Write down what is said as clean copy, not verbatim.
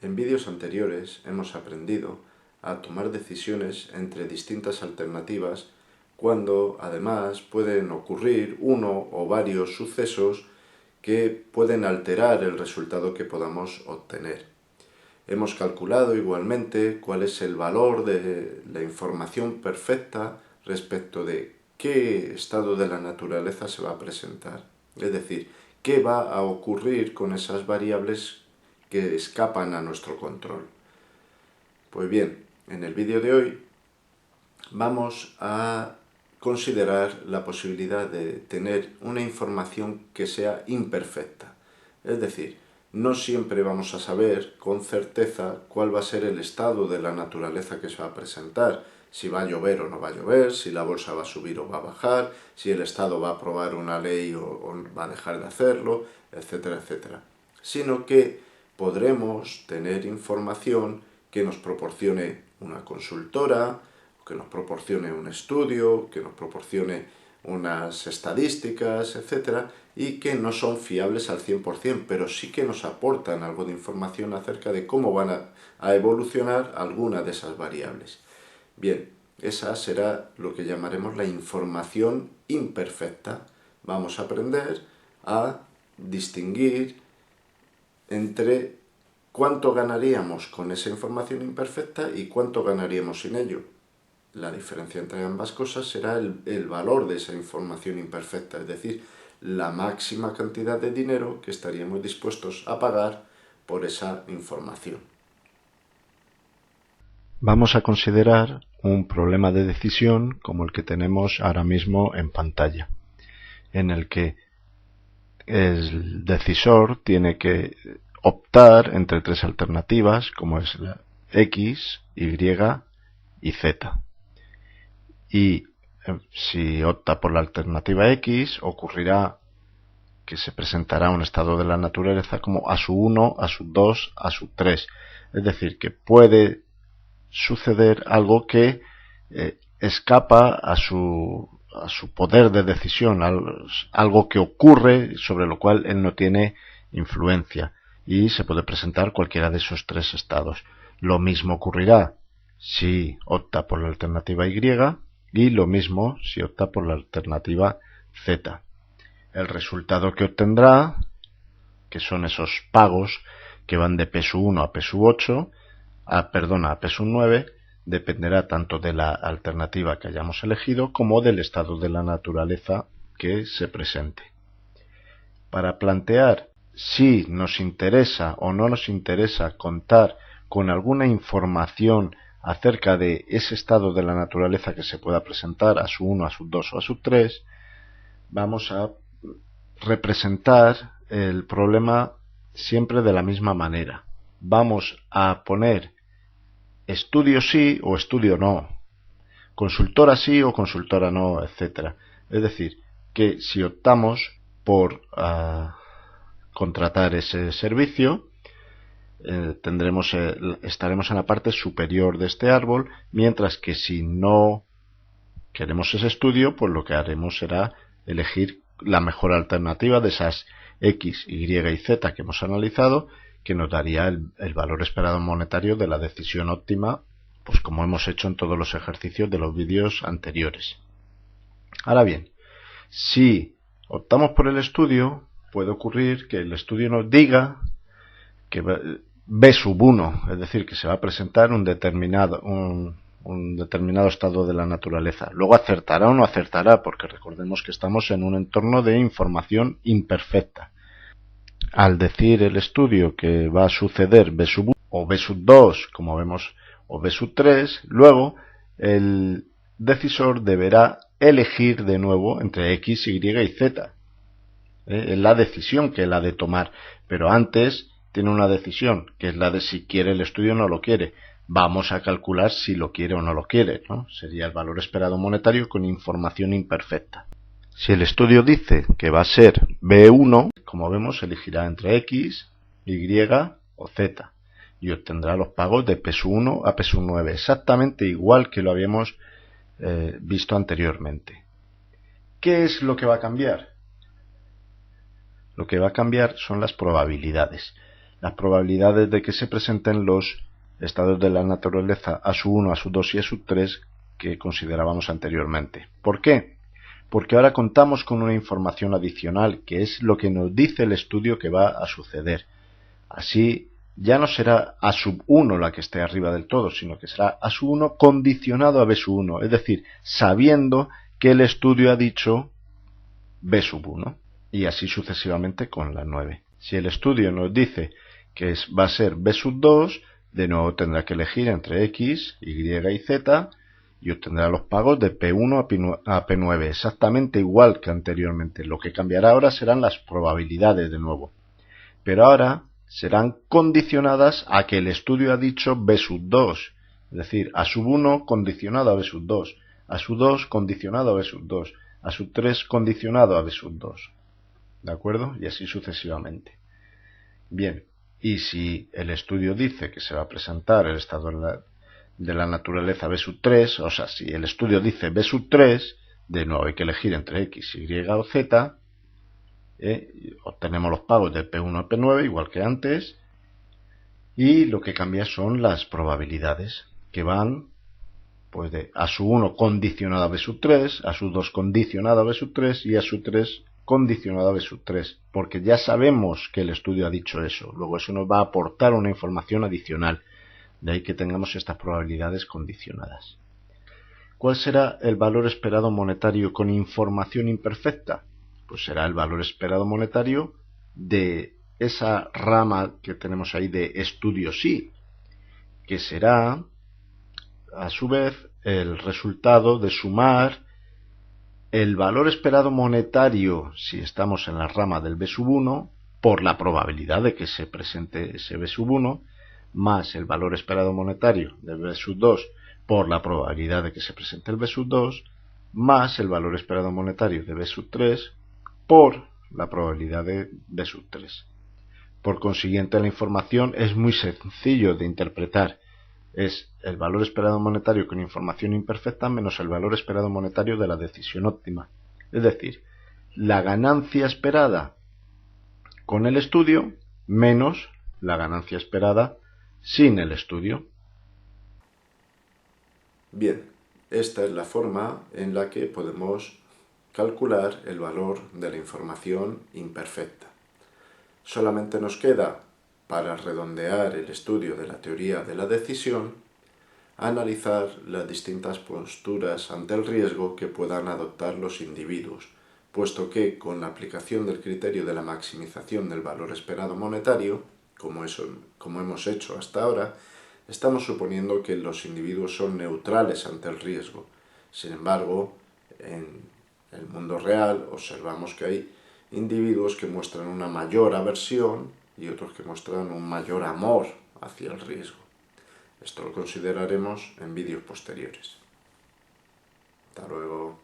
En vídeos anteriores hemos aprendido a tomar decisiones entre distintas alternativas cuando además pueden ocurrir uno o varios sucesos que pueden alterar el resultado que podamos obtener. Hemos calculado igualmente cuál es el valor de la información perfecta respecto de qué estado de la naturaleza se va a presentar. Es decir, qué va a ocurrir con esas variables que escapan a nuestro control. Pues bien, en el vídeo de hoy vamos a considerar la posibilidad de tener una información que sea imperfecta. Es decir, no siempre vamos a saber con certeza cuál va a ser el estado de la naturaleza que se va a presentar, si va a llover o no va a llover, si la bolsa va a subir o va a bajar, si el Estado va a aprobar una ley o va a dejar de hacerlo, etcétera, etcétera. Sino que podremos tener información que nos proporcione una consultora, que nos proporcione un estudio, que nos proporcione unas estadísticas, etcétera, y que no son fiables al 100%, pero sí que nos aportan algo de información acerca de cómo van a evolucionar alguna de esas variables. Bien, esa será lo que llamaremos la información imperfecta. Vamos a aprender a distinguir entre cuánto ganaríamos con esa información imperfecta y cuánto ganaríamos sin ello. La diferencia entre ambas cosas será el valor de esa información imperfecta, es decir, la máxima cantidad de dinero que estaríamos dispuestos a pagar por esa información. Vamos a considerar un problema de decisión como el que tenemos ahora mismo en pantalla, en el que el decisor tiene que optar entre tres alternativas, como es la X, Y y Z. Y si opta por la alternativa X, ocurrirá que se presentará un estado de la naturaleza como A1, A2, A3. Es decir, que puede suceder algo que escapa a su poder de decisión, algo que ocurre sobre lo cual él no tiene influencia, y se puede presentar cualquiera de esos tres estados. Lo mismo ocurrirá si opta por la alternativa Y y lo mismo si opta por la alternativa Z. El resultado que obtendrá, que son esos pagos que van de P1 a P8, a P9, dependerá tanto de la alternativa que hayamos elegido como del estado de la naturaleza que se presente. Para plantear si nos interesa o no nos interesa contar con alguna información acerca de ese estado de la naturaleza que se pueda presentar, A1, A2 o A3, vamos a representar el problema siempre de la misma manera. Vamos a poner estudio sí o estudio no, consultora sí o consultora no, etcétera. Es decir, que si optamos por contratar ese servicio, estaremos en la parte superior de este árbol, mientras que si no queremos ese estudio, pues lo que haremos será elegir la mejor alternativa de esas X, Y y Z que hemos analizado, que nos daría el valor esperado monetario de la decisión óptima, pues como hemos hecho en todos los ejercicios de los vídeos anteriores. Ahora bien, si optamos por el estudio, puede ocurrir que el estudio nos diga que B1, es decir, que se va a presentar un determinado estado de la naturaleza. Luego acertará o no acertará, porque recordemos que estamos en un entorno de información imperfecta. Al decir el estudio que va a suceder B1 o B2, como vemos, o B3, luego el decisor deberá elegir de nuevo entre X, Y y Z. Es la decisión que él ha de tomar, pero antes tiene una decisión, que es la de si quiere el estudio o no lo quiere. Vamos a calcular si lo quiere o no lo quiere, ¿no? Sería el valor esperado monetario con información imperfecta. Si el estudio dice que va a ser B1, como vemos, elegirá entre X, Y o Z y obtendrá los pagos de P1 a P9, exactamente igual que lo habíamos visto anteriormente. ¿Qué es lo que va a cambiar? Lo que va a cambiar son las probabilidades. las probabilidades de que se presenten los estados de la naturaleza A1, A2 y A3 que considerábamos anteriormente. ¿Por qué? Porque ahora contamos con una información adicional, que es lo que nos dice el estudio que va a suceder. Así, ya no será A1 la que esté arriba del todo, sino que será A1 condicionado a B1, es decir, sabiendo que el estudio ha dicho B1, y así sucesivamente con la 9. Si el estudio nos dice que va a ser B2, de nuevo tendrá que elegir entre X, Y y Z, y obtendrá los pagos de P1 a P9, exactamente igual que anteriormente. Lo que cambiará ahora serán las probabilidades de nuevo. Pero ahora serán condicionadas a que el estudio ha dicho B2, es decir, A1 condicionado a B2, A2 condicionado a B2, A3 condicionado a B2. ¿De acuerdo? Y así sucesivamente. Bien, y si el estudio dice que se va a presentar el estado de la naturaleza B3, o sea, si el estudio dice B3, de nuevo hay que elegir entre X, Y o Z, obtenemos los pagos de P1 a P9, igual que antes, y lo que cambia son las probabilidades, que van pues de A1 condicionado a B3, A2 condicionado a B3 y A3 condicionado a B3, porque ya sabemos que el estudio ha dicho eso. Luego eso nos va a aportar una información adicional, de ahí que tengamos estas probabilidades condicionadas. ¿Cuál será el valor esperado monetario con información imperfecta? Pues será el valor esperado monetario de esa rama que tenemos ahí de estudio sí, que será a su vez el resultado de sumar el valor esperado monetario si estamos en la rama del B1 por la probabilidad de que se presente ese B1 más el valor esperado monetario del B2 por la probabilidad de que se presente el B2 más el valor esperado monetario de B3 por la probabilidad de B3. Por consiguiente, la información es muy sencillo de interpretar. Es el valor esperado monetario con información imperfecta menos el valor esperado monetario de la decisión óptima. Es decir, la ganancia esperada con el estudio menos la ganancia esperada sin el estudio. Bien, esta es la forma en la que podemos calcular el valor de la información imperfecta. Solamente nos queda, para redondear el estudio de la teoría de la decisión, analizar las distintas posturas ante el riesgo que puedan adoptar los individuos, puesto que con la aplicación del criterio de la maximización del valor esperado monetario, como hemos hecho hasta ahora, estamos suponiendo que los individuos son neutrales ante el riesgo. Sin embargo, en el mundo real observamos que hay individuos que muestran una mayor aversión y otros que muestran un mayor amor hacia el riesgo. Esto lo consideraremos en vídeos posteriores. Hasta luego.